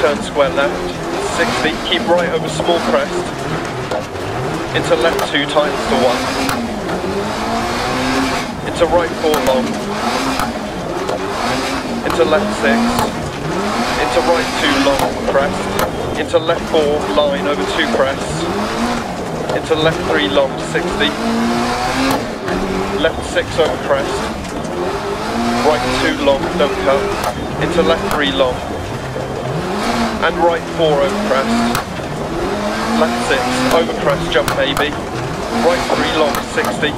turn square left, 60, keep right over small crest, into left 2 tightens to 1, into right 4 long, into left 6, into right 2 long crest, into left 4 line over 2 crests, into left 3 long 60, left 6 over crest, right 2 long don't cut, into left 3 long, and right 4 over crest, left 6 over crest jump maybe, right 3 long 60,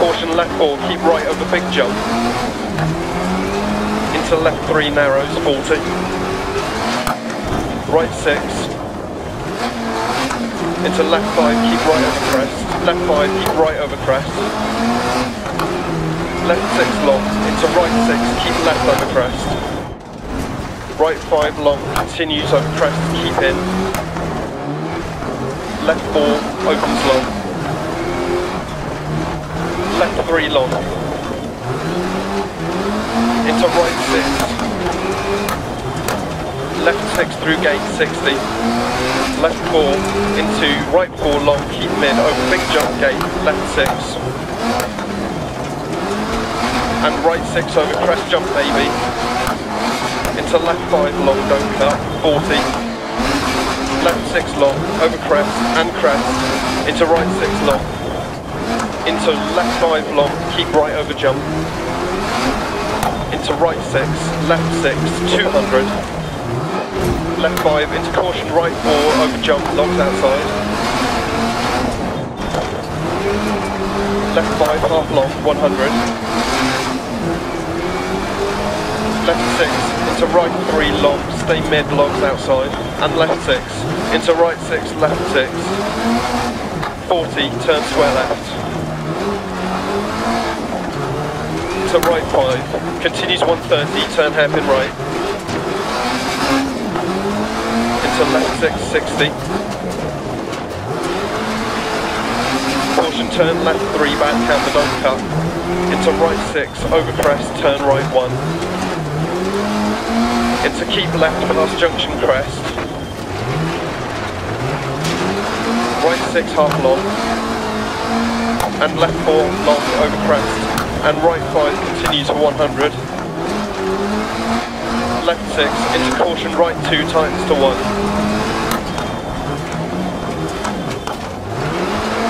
caution left 4 keep right over big jump, into left 3 narrows 40, right 6, into left 5 keep right over crest, left 5 keep right over crest, left 6 long, into right 6 keep left over crest, right 5 long continues over crest keep in, left 4 opens long, left 3 long, into right 6, left 6 through gate 60, left 4 into right 4 long, keep mid over big jump gate, left 6, and right 6 over crest jump maybe, into left 5 long, don't cut, 40, left 6 long, over crest and crest, into right 6 long, into left 5 long, keep right over jump, into right 6, left 6, 200, left 5 into caution right 4 over jump, logs outside, left 5 half long 100, left 6 into right 3 long, stay mid logs outside, and left 6 into right 6 left 6, 40 turn square left, to right 5, continues 130 turn hairpin right, into left 6, 60. Caution turn left 3 back camber don't cut. Into right 6 over crest turn right 1. Into keep left past junction crest. Right 6 half long. And left 4 long over crest. And right 5 continues to 100. Left 6 into caution right 2 tightens to 1,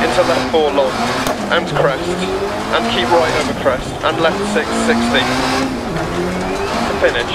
into left 4 long and crest and keep right over crest and left 6 60 to finish.